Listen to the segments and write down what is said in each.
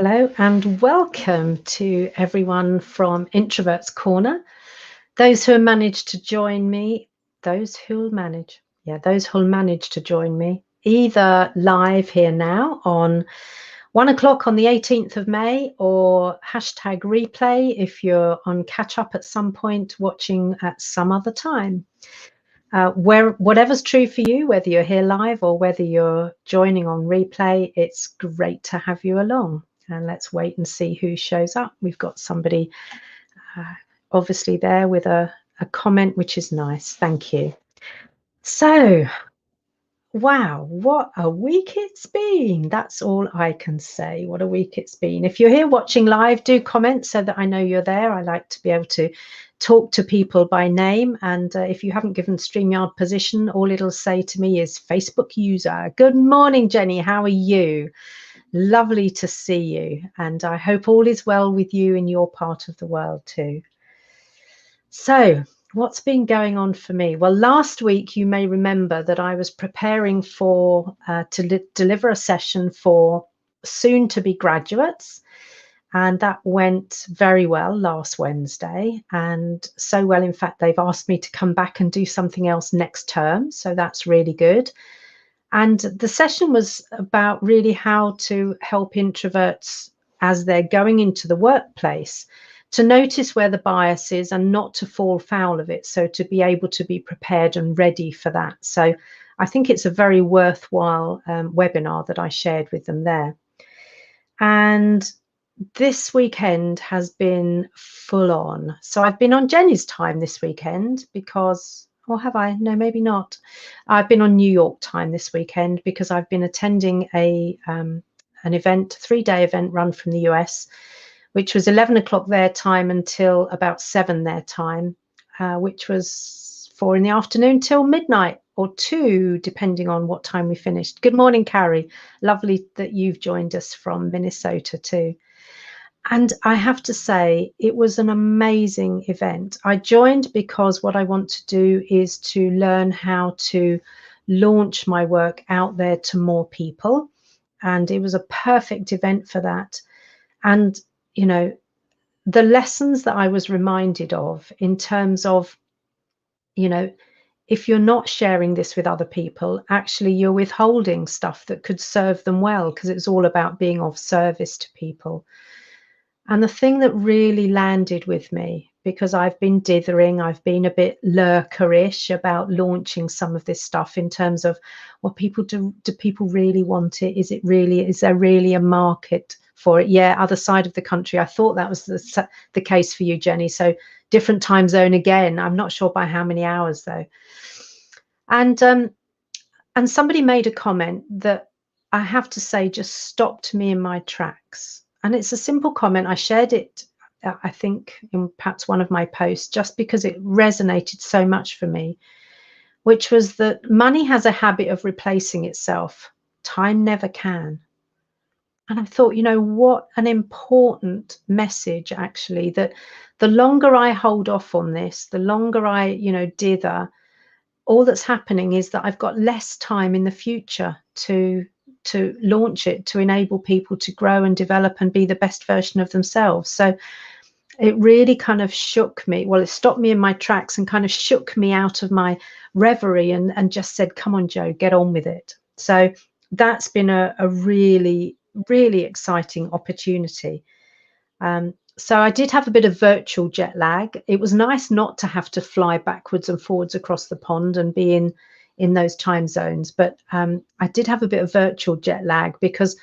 Hello and welcome to everyone from Introvert's Corner. Those who have managed to join me, those who'll manage to join me either live here now on 1 o'clock on the 18th of May or hashtag replay if you're on catch up at some point watching at some other time. Whatever's true for you, whether you're here live or whether you're joining on replay, it's great to have you along. And let's wait and see who shows up. We've got somebody obviously there with a comment, which is nice. Thank you. So, wow, what a week it's been. That's all I can say. What a week it's been. If you're here watching live, do comment so that I know you're there. I like to be able to talk to people by name. And if you haven't given StreamYard position, all it'll say to me is Facebook user. Good morning, Jenny. How are you? Lovely to see you, and I hope all is well with you in your part of the world too. So, what's been going on for me? Well, last week you may remember that I was preparing for to deliver a session for soon-to-be graduates, and that went very well last Wednesday, and so well, in fact, they've asked me to come back and do something else next term, so that's really good. And the session was about really how to help introverts as they're going into the workplace to notice where the bias is and not to fall foul of it. So to be able to be prepared and ready for that. So I think it's a very worthwhile webinar that I shared with them there. And this weekend has been full on. So I've been on Jenny's time this weekend because, or have I? No, maybe not. I've been on New York time this weekend because I've been attending an event, 3-day event run from the US, which was 11 o'clock their time until about 7 their time, which was 4 in the afternoon till midnight or 2, depending on what time we finished. Good morning, Carrie. Lovely that you've joined us from Minnesota too. And I have to say, it was an amazing event. I joined because what I want to do is to learn how to launch my work out there to more people. And it was a perfect event for that. And, you know, the lessons that I was reminded of in terms of, you know, if you're not sharing this with other people, actually you're withholding stuff that could serve them well, because it's all about being of service to people. And the thing that really landed with me, because I've been dithering, I've been a bit lurkerish about launching some of this stuff in terms of, well, do people really want it? Is there really a market for it? Yeah, other side of the country. I thought that was the case for you, Jenny. So different time zone again. I'm not sure by how many hours though. And somebody made a comment that I have to say just stopped me in my tracks. And it's a simple comment. I shared it, I think, in perhaps one of my posts, just because it resonated so much for me, which was that money has a habit of replacing itself. Time never can. And I thought, you know, what an important message, actually, that the longer I hold off on this, the longer I, you know, dither, all that's happening is that I've got less time in the future to launch it, to enable people to grow and develop and be the best version of themselves. So it really kind of shook me. Well, it stopped me in my tracks and kind of shook me out of my reverie and just said, come on, Joe, get on with it. So that's been a really, really exciting opportunity. So I did have a bit of virtual jet lag. It was nice not to have to fly backwards and forwards across the pond and be in those time zones. But I did have a bit of virtual jet lag because,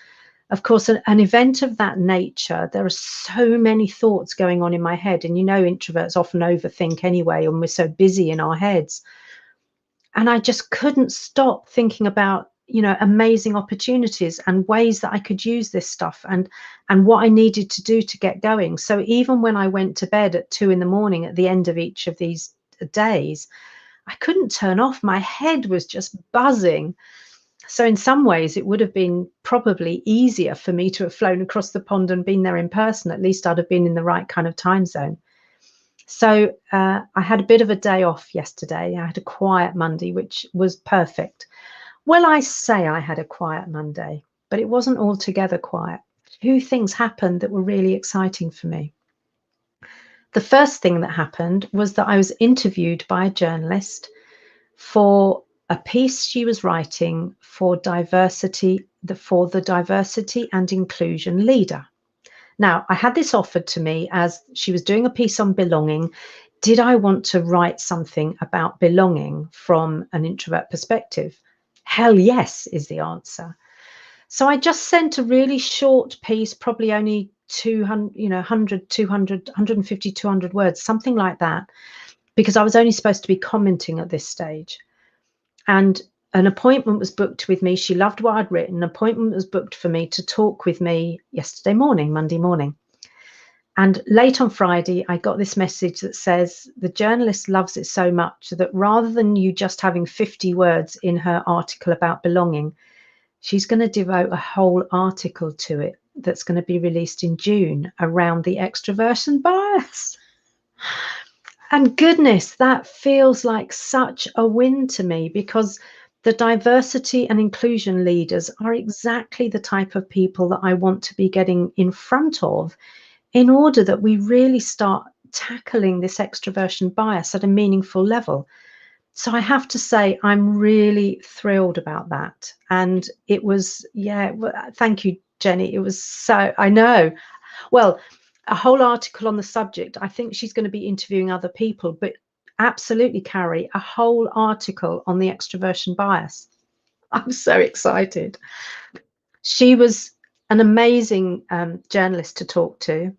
of course, an event of that nature, there are so many thoughts going on in my head. And, you know, introverts often overthink anyway, and we're so busy in our heads. And I just couldn't stop thinking about, you know, amazing opportunities and ways that I could use this stuff and what I needed to do to get going. So even when I went to bed at 2 in the morning at the end of each of these days, I couldn't turn off. My head was just buzzing. So in some ways, it would have been probably easier for me to have flown across the pond and been there in person. At least I'd have been in the right kind of time zone. So I had a bit of a day off yesterday. I had a quiet Monday, which was perfect. Well, I say I had a quiet Monday, but it wasn't altogether quiet. two things happened that were really exciting for me. The first thing that happened was that I was interviewed by a journalist for a piece she was writing for the diversity and inclusion leader. Now, I had this offered to me as she was doing a piece on belonging. Did I want to write something about belonging from an introvert perspective? Hell yes, is the answer. So I just sent a really short piece, probably only 200, 100, 200, 150, 200 words, something like that, because I was only supposed to be commenting at this stage. And an appointment was booked with me. She loved what I'd written. An appointment was booked for me to talk with me yesterday morning, Monday morning. And late on Friday, I got this message that says the journalist loves it so much that rather than you just having 50 words in her article about belonging, she's going to devote a whole article to it that's going to be released in June around the extroversion bias. And goodness, that feels like such a win to me, because the diversity and inclusion leaders are exactly the type of people that I want to be getting in front of in order that we really start tackling this extroversion bias at a meaningful level. So I have to say, I'm really thrilled about that. And it was, thank you, Jenny. It was so, I know. Well, a whole article on the subject. I think she's going to be interviewing other people, but absolutely, Carrie, a whole article on the extroversion bias. I'm so excited. She was an amazing journalist to talk to,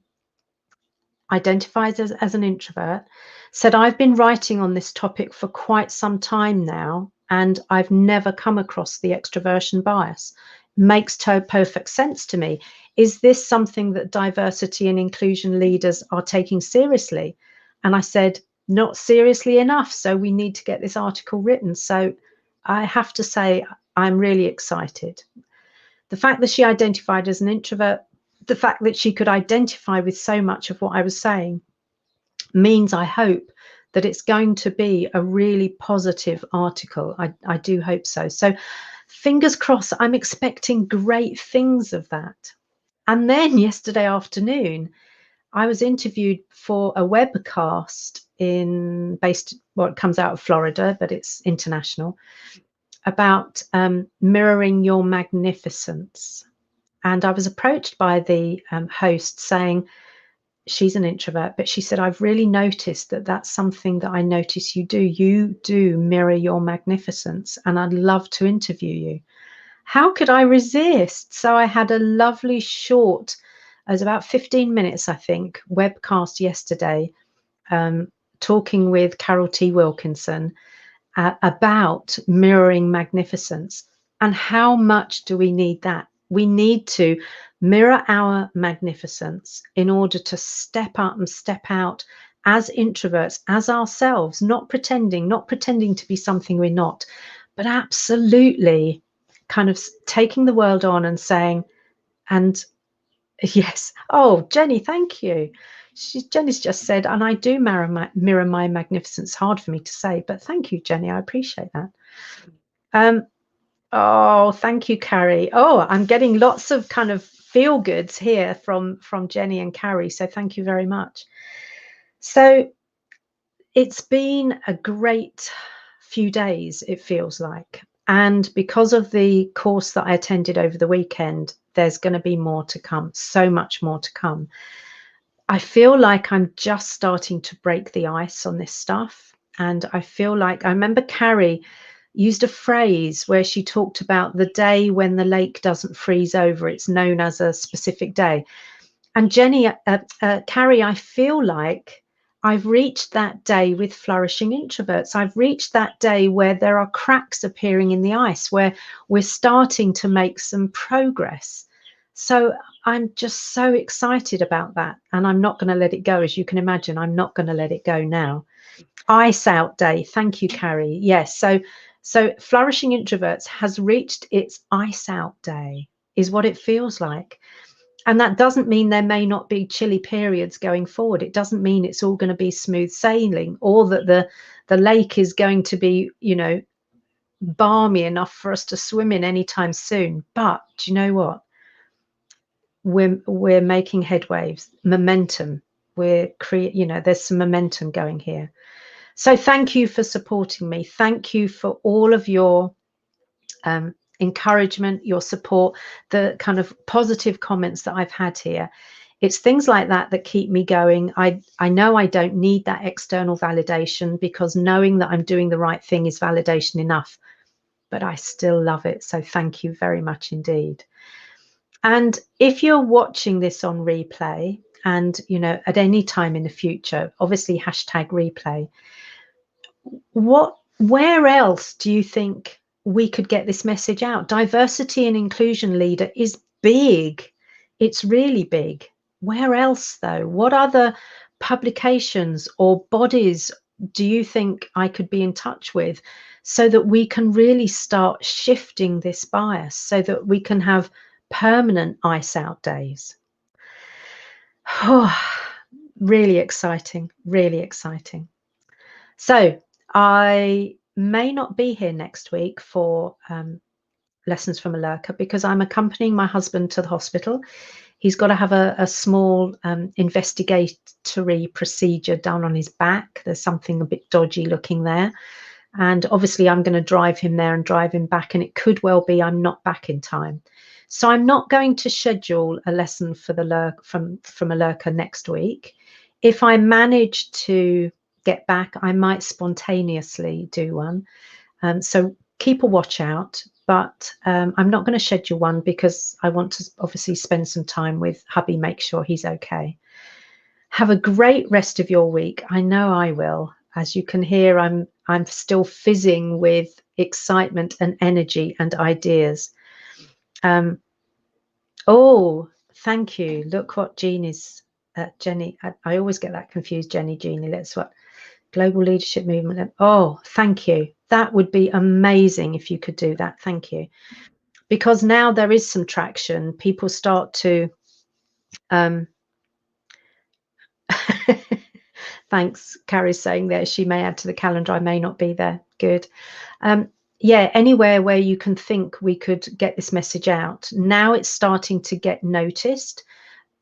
identifies as an introvert, said, I've been writing on this topic for quite some time now, and I've never come across the extroversion bias. Makes perfect sense to me. Is this something that diversity and inclusion leaders are taking seriously? And I said, not seriously enough. So we need to get this article written. So I have to say, I'm really excited. The fact that she identified as an introvert, the fact that she could identify with so much of what I was saying, means I hope that it's going to be a really positive article. I do hope so. So fingers crossed, I'm expecting great things of that. And then yesterday afternoon, I was interviewed for a webcast it comes out of Florida, but it's international, about mirroring your magnificence. And I was approached by the host saying, she's an introvert, but she said, I've really noticed that that's something that I notice you do. You do mirror your magnificence, and I'd love to interview you. How could I resist? So I had a lovely short, it was about 15 minutes, I think, webcast yesterday, talking with Carol T. Wilkinson about mirroring magnificence. And how much do we need that? We need to mirror our magnificence in order to step up and step out as introverts, as ourselves, not pretending to be something we're not, but absolutely kind of taking the world on and saying, and yes, oh, Jenny, thank you. Jenny's just said, and I do mirror my magnificence. Hard for me to say, but thank you, Jenny. I appreciate that. Oh, thank you, Carrie. Oh, I'm getting lots of kind of feel goods here from Jenny and Carrie. So thank you very much. So it's been a great few days, it feels like. And because of the course that I attended over the weekend, there's going to be more to come, so much more to come. I feel like I'm just starting to break the ice on this stuff. And I feel like, I remember Carrie used a phrase where she talked about the day when the lake doesn't freeze over. It's known as a specific day. And Carrie, I feel like I've reached that day with flourishing introverts. I've reached that day where there are cracks appearing in the ice, where we're starting to make some progress. So I'm just so excited about that. And I'm not going to let it go. As you can imagine, I'm not going to let it go now. Ice out day. Thank you, Carrie. Yes. So flourishing introverts has reached its ice out day, is what it feels like. And that doesn't mean there may not be chilly periods going forward. It doesn't mean it's all going to be smooth sailing, or that the lake is going to be, balmy enough for us to swim in anytime soon. But do you know what? we're making headwaves, momentum. There's some momentum going here. So thank you for supporting me. Thank you for all of your encouragement, your support, the kind of positive comments that I've had here. It's things like that that keep me going. I know I don't need that external validation, because knowing that I'm doing the right thing is validation enough, but I still love it. So thank you very much indeed. And if you're watching this on replay, and at any time in the future, obviously #replay, where else do you think we could get this message out? Diversity and inclusion leader is big. It's really big. Where else though? What other publications or bodies do you think I could be in touch with, so that we can really start shifting this bias, so that we can have permanent ice out days? Oh, really exciting, really exciting. So I may not be here next week for Lessons from a Lurker, because I'm accompanying my husband to the hospital. He's got to have a small investigatory procedure done on his back. There's something a bit dodgy looking there. And obviously I'm going to drive him there and drive him back, and it could well be I'm not back in time. So I'm not going to schedule a lesson for the from a Lurker next week. If I manage to get back, I might spontaneously do one. So keep a watch out, but I'm not going to schedule one, because I want to obviously spend some time with hubby, make sure he's okay. Have a great rest of your week. I know I will. As you can hear, I'm still fizzing with excitement and energy and ideas. Oh, thank you. Look what Jeannie's Jenny. I always get that confused. Jeannie. Let's what global leadership movement. Oh, thank you. That would be amazing if you could do that. Thank you. Because now there is some traction. People start to thanks. Carrie's saying there she may add to the calendar. I may not be there. Good. Yeah, anywhere where you can think we could get this message out. Now it's starting to get noticed.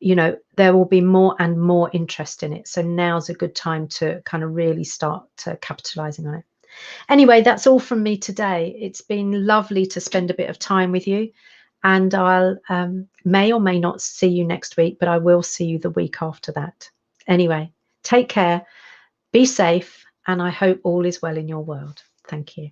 There will be more and more interest in it. So now's a good time to kind of really start capitalizing on it. Anyway, that's all from me today. It's been lovely to spend a bit of time with you, and I'll may or may not see you next week, but I will see you the week after that. Anyway, take care, be safe, and I hope all is well in your world. Thank you.